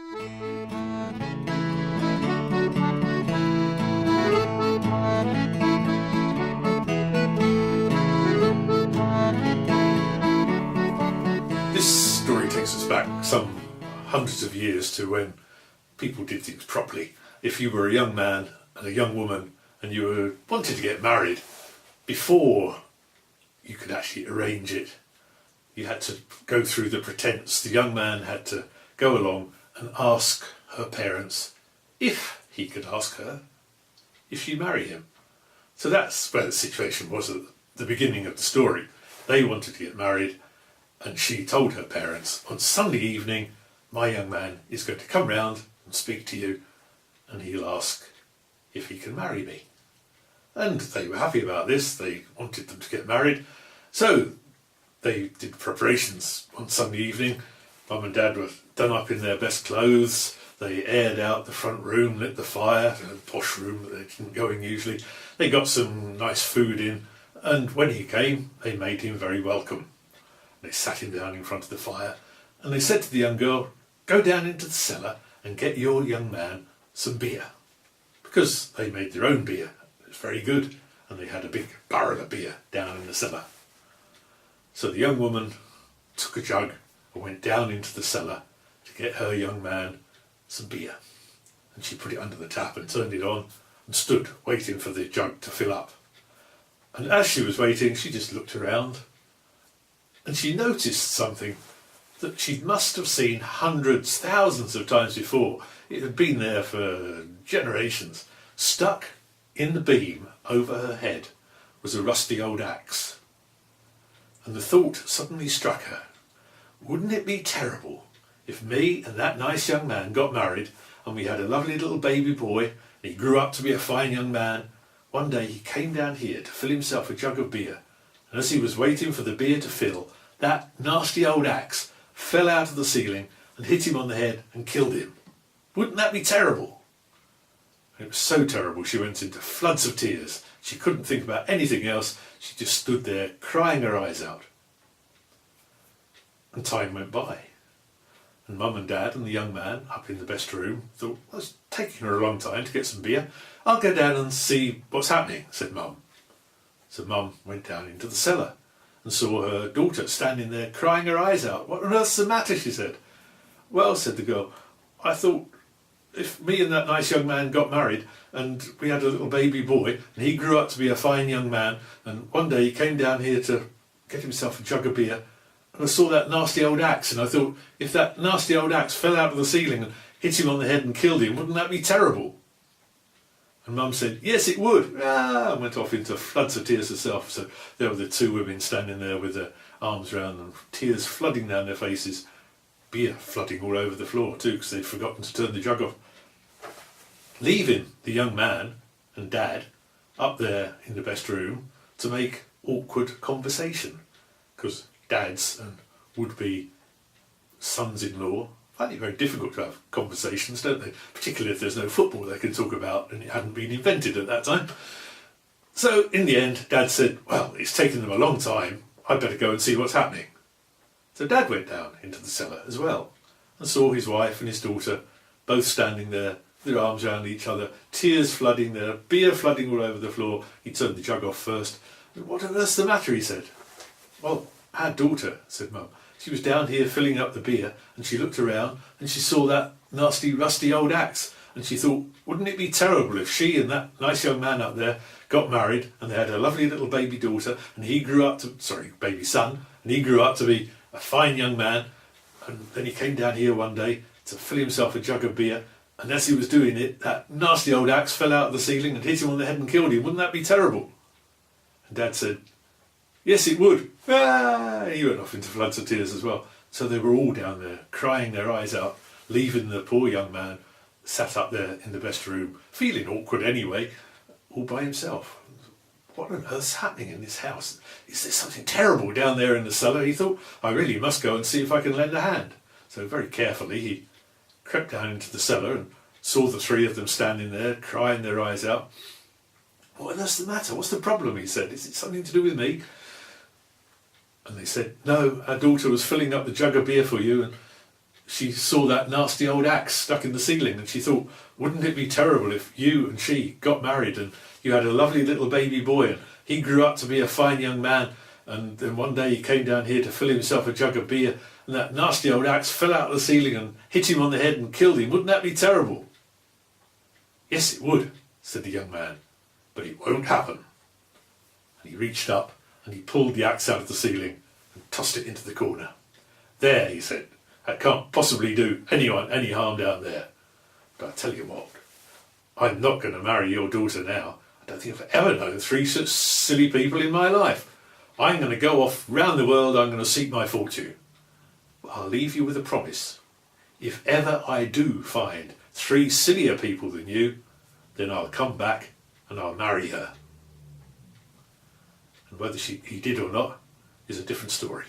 This story takes us back some hundreds of years to when people did things properly. If you were a young man and a young woman and you wanted to get married, before you could actually arrange it, you had to go through the pretense. The young man had to go along and ask her parents if he could ask her if she'd marry him. So that's where the situation was at the beginning of the story. They wanted to get married, and she told her parents, on Sunday evening, my young man is going to come round and speak to you, and he'll ask if he can marry me. And they were happy about this. They wanted them to get married. So they did preparations on Sunday evening. Mum and Dad were done up in their best clothes. They aired out the front room, lit the fire, a posh room that they didn't go in usually. They got some nice food in, and when he came, they made him very welcome. They sat him down in front of the fire, and they said to the young girl, go down into the cellar and get your young man some beer. Because they made their own beer. It was very good, and they had a big barrel of beer down in the cellar. So the young woman took a jug and went down into the cellar to get her young man some beer. And she put it under the tap and turned it on and stood waiting for the jug to fill up. And as she was waiting, she just looked around, and she noticed something that she must have seen hundreds, thousands of times before. It had been there for generations. Stuck in the beam over her head was a rusty old axe. And the thought suddenly struck her, wouldn't it be terrible if me and that nice young man got married and we had a lovely little baby boy and he grew up to be a fine young man? One day he came down here to fill himself a jug of beer, and as he was waiting for the beer to fill, that nasty old axe fell out of the ceiling and hit him on the head and killed him. Wouldn't that be terrible? And it was so terrible she went into floods of tears. She couldn't think about anything else. She just stood there crying her eyes out. And time went by. And Mum and Dad and the young man up in the best room thought, well, it's taking her a long time to get some beer. I'll go down and see what's happening, said Mum. So Mum went down into the cellar and saw her daughter standing there crying her eyes out. What on earth's the matter, she said. Well, said the girl, I thought if me and that nice young man got married and we had a little baby boy and he grew up to be a fine young man, and one day he came down here to get himself a jug of beer, and I saw that nasty old axe, and I thought if that nasty old axe fell out of the ceiling and hit him on the head and killed him, wouldn't that be terrible? And Mum said, yes, it would. And went off into floods of tears herself. So there were the two women standing there with their arms around them, tears flooding down their faces, beer flooding all over the floor too, because they'd forgotten to turn the jug off. Leaving the young man and Dad up there in the best room to make awkward conversation, because dads and would-be sons-in-law find it very difficult to have conversations, don't they? Particularly if there's no football they can talk about and it hadn't been invented at that time. So in the end, Dad said, well, it's taken them a long time, I'd better go and see what's happening. So Dad went down into the cellar as well and saw his wife and his daughter both standing there, their arms around each other, tears flooding there, beer flooding all over the floor. He turned the jug off first. What on earth's the matter, he said. Well, our daughter, said Mum. She was down here filling up the beer, and she looked around and she saw that nasty rusty old axe, and she thought, wouldn't it be terrible if she and that nice young man up there got married and they had a lovely little baby daughter, and he grew up to, baby son, and he grew up to be a fine young man, and then he came down here one day to fill himself a jug of beer, and as he was doing it, that nasty old axe fell out of the ceiling and hit him on the head and killed him. Wouldn't that be terrible? And Dad said, yes, it would. He went off into floods of tears as well. So they were all down there, crying their eyes out, leaving the poor young man sat up there in the best room, feeling awkward anyway, all by himself. What on earth's happening in this house? Is there something terrible down there in the cellar? He thought, I really must go and see if I can lend a hand. So very carefully he crept down into the cellar and saw the three of them standing there, crying their eyes out. What on earth's the matter? What's the problem? He said. Is it something to do with me? And they said, no, our daughter was filling up the jug of beer for you, and she saw that nasty old axe stuck in the ceiling, and she thought, wouldn't it be terrible if you and she got married and you had a lovely little baby boy and he grew up to be a fine young man, and then one day he came down here to fill himself a jug of beer and that nasty old axe fell out of the ceiling and hit him on the head and killed him. Wouldn't that be terrible? Yes, it would, said the young man, but it won't happen. And he reached up and he pulled the axe out of the ceiling and tossed it into the corner. There, he said, that can't possibly do anyone any harm down there. But I tell you what, I'm not going to marry your daughter now. I don't think I've ever known three such silly people in my life. I'm going to go off round the world. I'm going to seek my fortune. But I'll leave you with a promise. If ever I do find three sillier people than you, then I'll come back and I'll marry her. And whether he did or not is a different story.